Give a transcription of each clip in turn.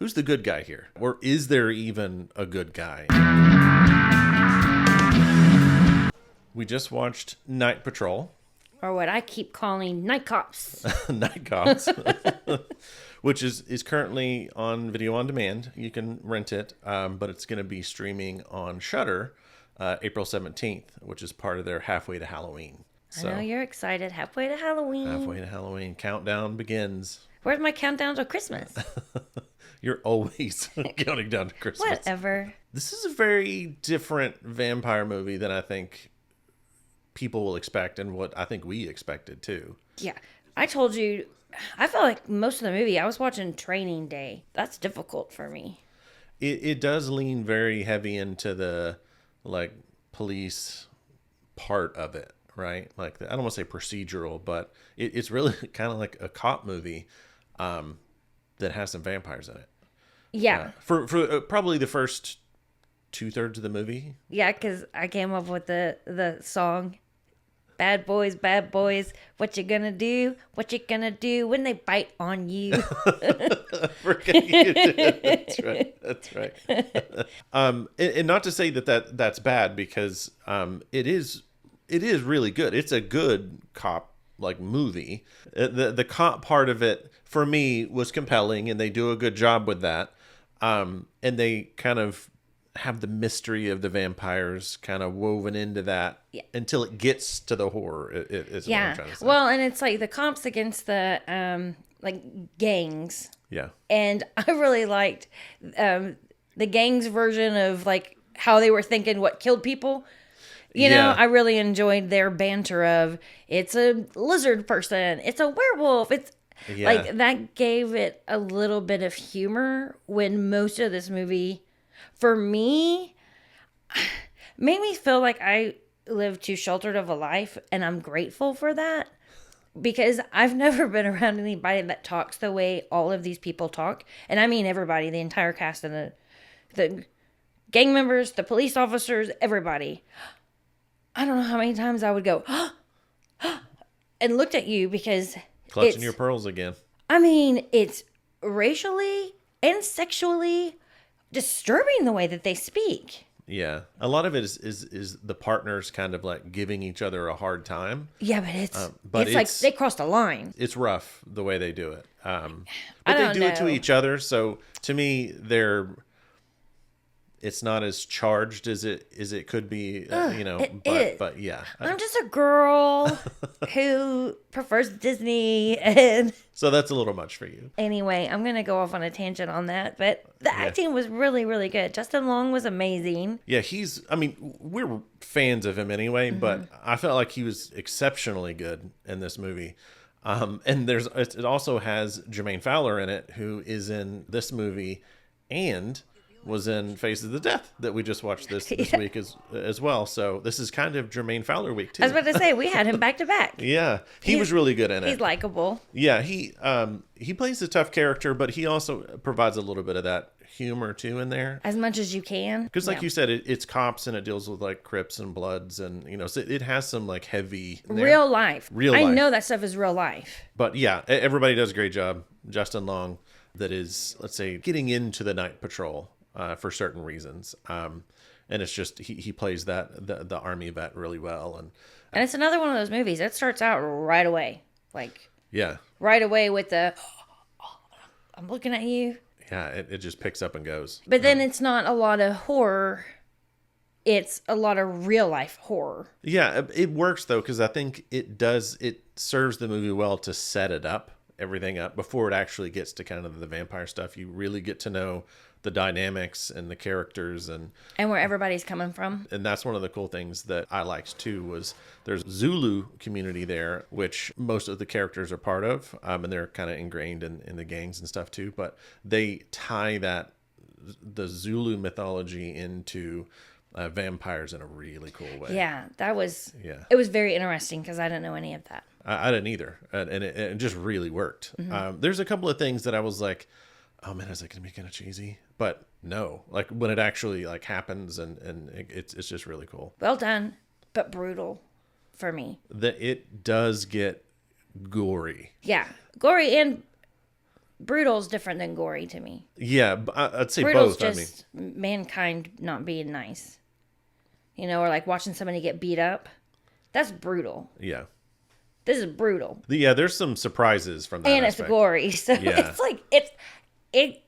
who's the good guy here? Or is there even a good guy? We just watched Night Patrol. Or what I keep calling Night Cops. Night Cops. Which is currently on video on demand. You can rent it, but it's going to be streaming on Shudder April 17th, which is part of their Halfway to Halloween. So, I know you're excited. Halfway to Halloween. Halfway to Halloween. Countdown begins. Where's my countdown to Christmas? You're always counting down to Christmas. Whatever. This is a very different vampire movie than I think people will expect and what I think we expected too. Yeah. I told you, I felt like most of the movie I was watching Training Day. That's difficult for me. It does lean very heavy into the like police part of it, right? Like I don't want to say procedural, but it's really kind of like a cop movie that has some vampires in it. Yeah. For probably the first 2/3 of the movie. Yeah, because I came up with the song, Bad boys, what you gonna do? What you gonna do when they bite on you? Forget you did. That's right. And not to say that's bad, because it is really good. It's a good cop like movie. The cop part of it for me was compelling, and they do a good job with that. And they kind of have the mystery of the vampires kind of woven into that until it gets to the horror. Is what I'm trying to say. Well, and it's like the comps against the like gangs. Yeah. And I really liked the gangs version of like how they were thinking what killed people. You know, I really enjoyed their banter of it's a lizard person, it's a werewolf, it's like that gave it a little bit of humor when most of this movie, for me, made me feel like I live too sheltered of a life, and I'm grateful for that because I've never been around anybody that talks the way all of these people talk. And I mean everybody, the entire cast and the gang members, the police officers, everybody. I don't know how many times I would go, and looked at you because clutching your pearls again. I mean, it's racially and sexually disturbing the way that they speak. Yeah. A lot of it is the partners kind of like giving each other a hard time. Yeah, but it's like they crossed a line. It's rough the way they do it. But they do it to each other. So to me, it's not as charged as it could be, but yeah. I'm just a girl who prefers Disney, and so that's a little much for you. Anyway, I'm going to go off on a tangent on that, but the acting was really, really good. Justin Long was amazing. Yeah, we're fans of him anyway, but I felt like he was exceptionally good in this movie. And it also has Jermaine Fowler in it, who is in this movie and was in Faces of Death that we just watched this week as well. So this is kind of Jermaine Fowler week too. I was about to say, we had him back to back. Yeah, he was really good in it. He's likable. Yeah, he plays a tough character, but he also provides a little bit of that humor too in there. As much as you can. Because like you said, it's cops and it deals with like Crips and Bloods, and so it has some like heavy real life. I know that stuff is real life. But yeah, everybody does a great job. Justin Long, that is, let's say, getting into the Night Patrol. For certain reasons, and it's just he plays the army vet really well, and it's another one of those movies that starts out right away, right away with the I'm looking at you. Yeah, it just picks up and goes. But then it's not a lot of horror; it's a lot of real life horror. Yeah, it works though, because I think it serves the movie well to set everything up before it actually gets to kind of the vampire stuff. You really get to know the dynamics and the characters and where everybody's coming from. And that's one of the cool things that I liked too, was there's Zulu community there, which most of the characters are part of, and they're kind of ingrained in the gangs and stuff too, but they tie the Zulu mythology into vampires in a really cool way. Yeah, it was very interesting because I didn't know any of that. I didn't either, and it just really worked. There's a couple of things that I was like, oh man, is it going to be kind of cheesy? But no, like when it actually like happens, and it's just really cool. Well done, but brutal for me. That it does get gory. Yeah, gory and brutal is different than gory to me. Yeah, I'd say Brutal's both. just mankind not being nice. Or like watching somebody get beat up. That's brutal. Yeah. This is brutal. Yeah, there's some surprises from that And aspect. it's gory. So Yeah. it's like,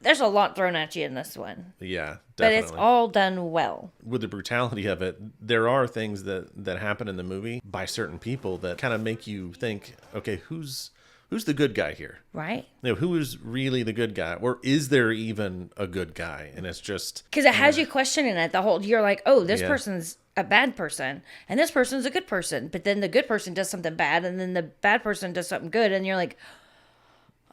there's a lot thrown at you in this one. Yeah, definitely. But it's all done well. With the brutality of it, there are things that happen in the movie by certain people that kind of make you think, okay, who's the good guy here? Right? Who is really the good guy? Or is there even a good guy? And it's just... Because it has you questioning it the whole... You're like, oh, this person's a bad person. And this person's a good person. But then the good person does something bad. And then the bad person does something good. And you're like,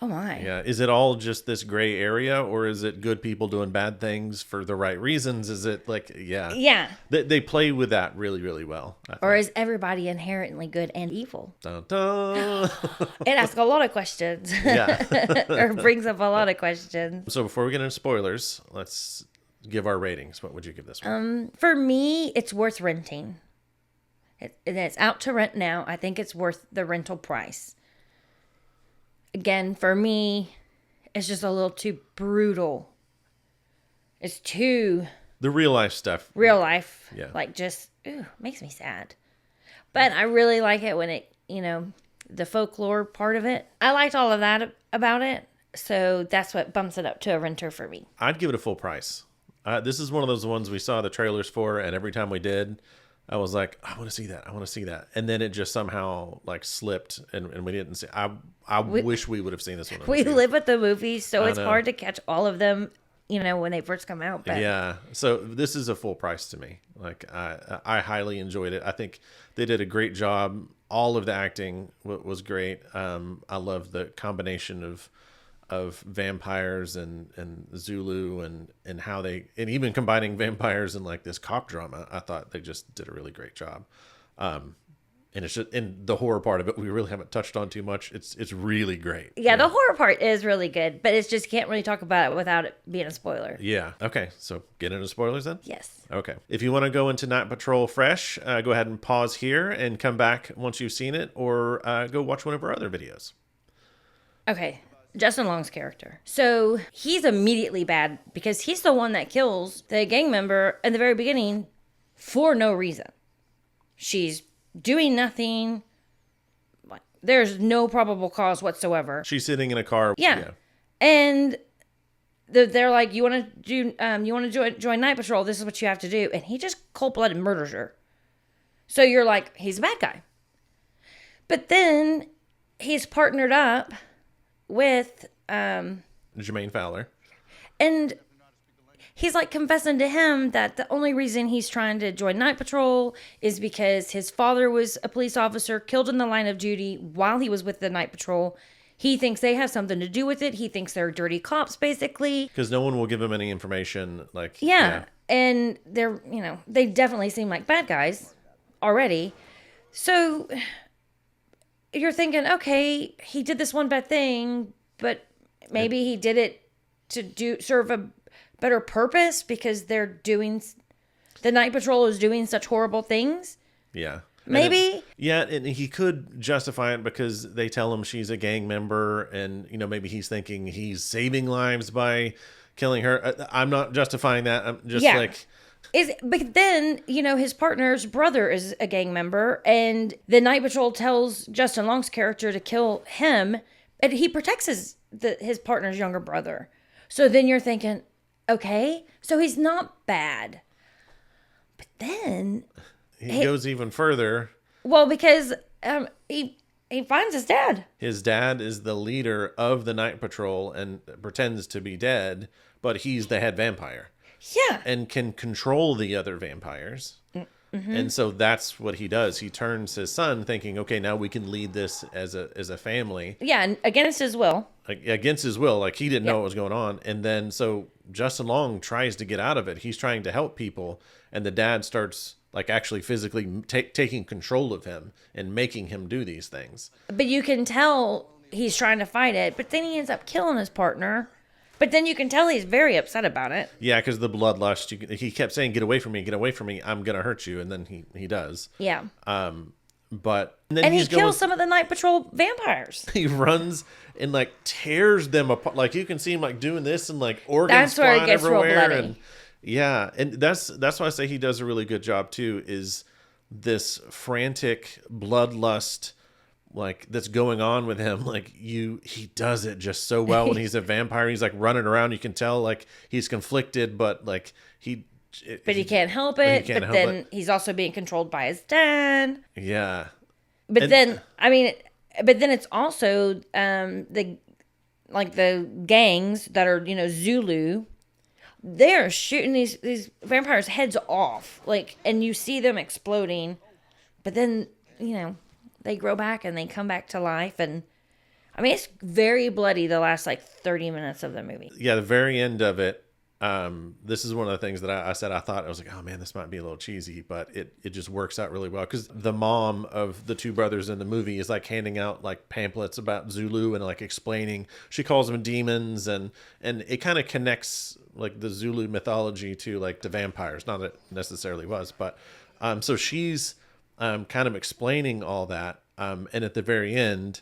oh my. Yeah. Is it all just this gray area? Or is it good people doing bad things for the right reasons? Is it like... Yeah. Yeah. They play with that really, really well. Or is everybody inherently good and evil? Dun, dun. It asks a lot of questions. Yeah. Or brings up a lot of questions. So before we get into spoilers, let's give our ratings. What would you give this one? For me, it's worth renting. It's out to rent now. I think it's worth the rental price. Again, for me, it's just a little too brutal. It's too The real life stuff. real life. Yeah. Like just, makes me sad. But I really like it when it, the folklore part of it. I liked all of that about it. So that's what bumps it up to a renter for me. I'd give it a full price. This is one of those ones we saw the trailers for, and every time we did, I was like, I want to see that. I want to see that. And then it just somehow like slipped, and we didn't see. I wish we would have seen this one. We live at the movies, so it's know. hard to catch all of them, when they first come out. But Yeah. So this is a full price to me. Like I highly enjoyed it. I think they did a great job. All of the acting was great. I love the combination of vampires and Zulu and how and even combining vampires and like this cop drama. I thought they just did a really great job. And it's just, and the horror part of it, we really haven't touched on too much. It's really great. yeah, the horror part is really good, but it's just can't really talk about it without it being a spoiler. Yeah. Okay. So get into spoilers then? Yes. Okay. If you want to go into Night Patrol fresh, go ahead and pause here and come back once you've seen it, or go watch one of our other videos. Okay. Justin Long's character. So he's immediately bad because he's the one that kills the gang member in the very beginning for no reason. She's doing nothing. There's no probable cause whatsoever. She's sitting in a car. Yeah. And they're like, you want to join Night Patrol? This is what you have to do. And he just cold-blooded murders her. So you're like, he's a bad guy. But then he's partnered up with Jermaine Fowler. and he's like confessing to him that the only reason he's trying to join Night Patrol is because his father was a police officer killed in the line of duty while he was with the Night Patrol. He thinks they have something to do with it. He thinks they're dirty cops, basically. Because no one will give him any information. Like Yeah. And they're, they definitely seem like bad guys already. So you're thinking, okay, he did this one bad thing, but maybe he did it to serve a better purpose because the Night Patrol is doing such horrible things. Yeah. Maybe. And he could justify it because they tell him she's a gang member, and maybe he's thinking he's saving lives by killing her. I'm not justifying that. I'm just like. But then, his partner's brother is a gang member, and the Night Patrol tells Justin Long's character to kill him, and he protects his partner's younger brother. So then you're thinking, okay, so he's not bad. But then He goes even further. Well, because he finds his dad. His dad is the leader of the Night Patrol and pretends to be dead, but he's the head vampire. Yeah. And can control the other vampires. Mm-hmm. And so that's what he does. He turns his son thinking, okay, now we can lead this as a family. Yeah, and against his will. Against his will. Like, he didn't know what was going on. And then, so Justin Long tries to get out of it. He's trying to help people. And the dad starts, like, actually physically taking control of him and making him do these things. But you can tell he's trying to fight it. But then he ends up killing his partner. But then you can tell he's very upset about it. Yeah, because the bloodlust. He kept saying, get away from me, I'm going to hurt you. And then he does. Yeah. But and then And he he's kills some of the Night Patrol vampires. He runs and like tears them apart. Like you can see him like doing this and like organs That's where it flying gets real everywhere. bloody. And yeah, and that's why I say he does a really good job too. Is this frantic bloodlust like that's going on with him? Like he does it just so well when he's a vampire. He's like running around. You can tell like he's conflicted, but like he can't help it. But then he's also being controlled by his dad. Yeah. But then it's also the gangs that are, Zulu. They're shooting these vampires' heads off, like, and you see them exploding. But then, they grow back and they come back to life, and I mean it's very bloody. The last 30 minutes of the movie. Yeah, the very end of it. This is one of the things that I said I thought I was like, oh man, this might be a little cheesy, but it just works out really well because the mom of the two brothers in the movie is like handing out like pamphlets about Zulu and like explaining. She calls them demons, and it kind of connects like the Zulu mythology to like the vampires. Not that it necessarily was, but so she's kind of explaining all that, and at the very end,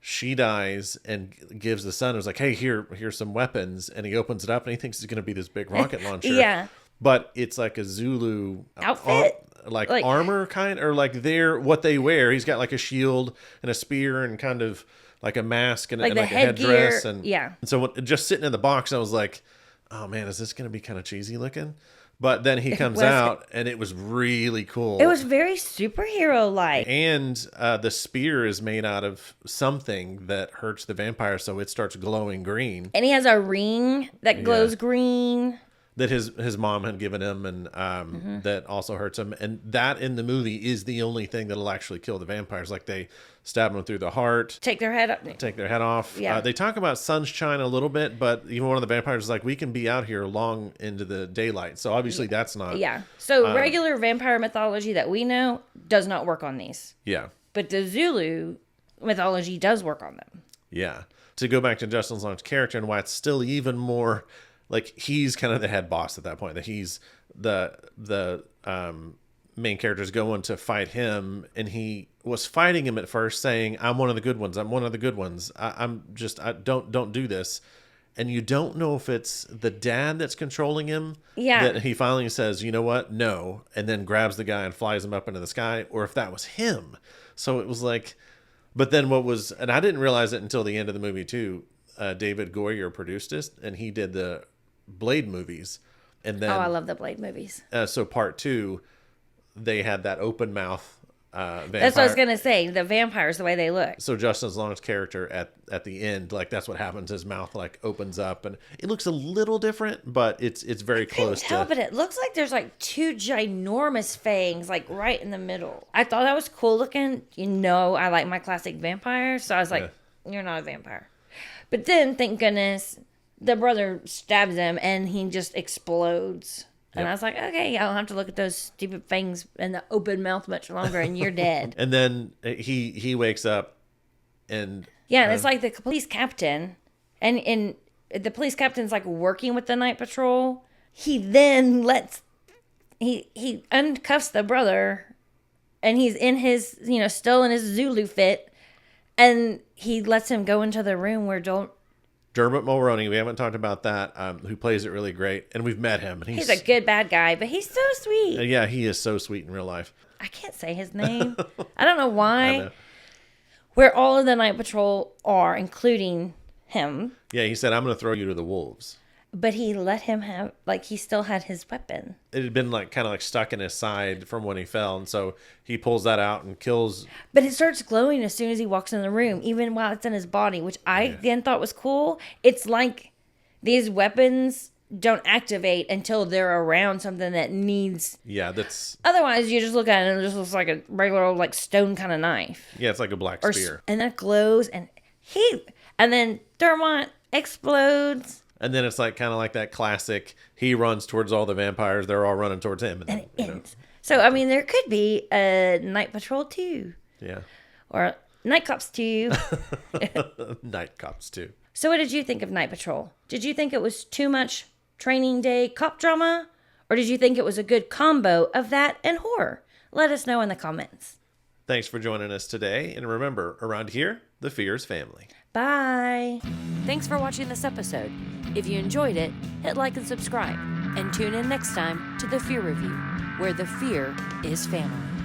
she dies and gives the son, who's like, hey, here's some weapons. And he opens it up and he thinks it's going to be this big rocket launcher. Yeah. But it's like a Zulu outfit, like armor kind, or like what they wear. He's got like a shield and a spear and kind of like a mask and, like a headdress. And so just sitting in the box, I was like, oh man, is this going to be kind of cheesy looking? But then he comes out, and it was really cool. It was very superhero-like. And the spear is made out of something that hurts the vampire, so it starts glowing green. And he has a ring that glows green. That his mom had given him, and that also hurts him. And that in the movie is the only thing that'll actually kill the vampires. Like they stab them through the heart. Take their head off. Yeah. They talk about sunshine a little bit, but even one of the vampires is like, we can be out here long into the daylight. So obviously that's not. Yeah. So regular vampire mythology that we know does not work on these. Yeah. But the Zulu mythology does work on them. Yeah. To go back to Justin Long's character and why it's still even more like he's kind of the head boss at that point, that he's the main character's going to fight him, and he was fighting him at first saying, I'm one of the good ones. I'm one of the good ones. I don't do this. And you don't know if it's the dad that's controlling him. Yeah. That he finally says, you know what? No. And then grabs the guy and flies him up into the sky, or if that was him. So it was like, but then and I didn't realize it until the end of the movie too. David Goyer produced it, and he did the Blade movies. And then I love the Blade movies. So part 2, they had that open mouth vampire. That's what I was gonna say. The vampires, the way they look. So Justin Long's character at the end, like that's what happens. His mouth like opens up, and it looks a little different, but it's very close to. But it looks like there's like 2 ginormous fangs like right in the middle. I thought that was cool looking. I like my classic vampire, so I was like, You're not a vampire. But then, thank goodness, the brother stabs him and he just explodes. And I was like, okay, I don't have to look at those stupid fangs and the open mouth much longer, and you're dead. And then he wakes up, and and it's like the police captain, and the police captain's like working with the night patrol. He then he uncuffs the brother, and he's in his still in his Zulu fit, and he lets him go into the room where Dermot Mulroney, we haven't talked about that, who plays it really great, and we've met him. And he's a good bad guy, but he's so sweet. Yeah, he is so sweet in real life. I can't say his name. I don't know why. I know. Where all of the Night Patrol are, including him. Yeah, he said, I'm going to throw you to the wolves. But he let him have, he still had his weapon. It had been kind of stuck in his side from when he fell, and so he pulls that out and kills. But it starts glowing as soon as he walks in the room, even while it's in his body, which I again thought was cool. It's like these weapons don't activate until they're around something that needs. Yeah, that's. Otherwise, you just look at it and it just looks like a regular old stone kind of knife. Yeah, it's like a black spear. And then it glows, and then Dermot explodes. And then it's kind of like that classic, he runs towards all the vampires, they're all running towards him. And it ends. So, I mean, there could be a Night Patrol 2. Yeah. Or Night Cops 2. Night Cops 2. So what did you think of Night Patrol? Did you think it was too much training day cop drama? Or did you think it was a good combo of that and horror? Let us know in the comments. Thanks for joining us today. And remember, around here, the fear is family. Bye. Thanks for watching this episode. If you enjoyed it, hit like and subscribe. And tune in next time to The Fear Review, where the fear is family.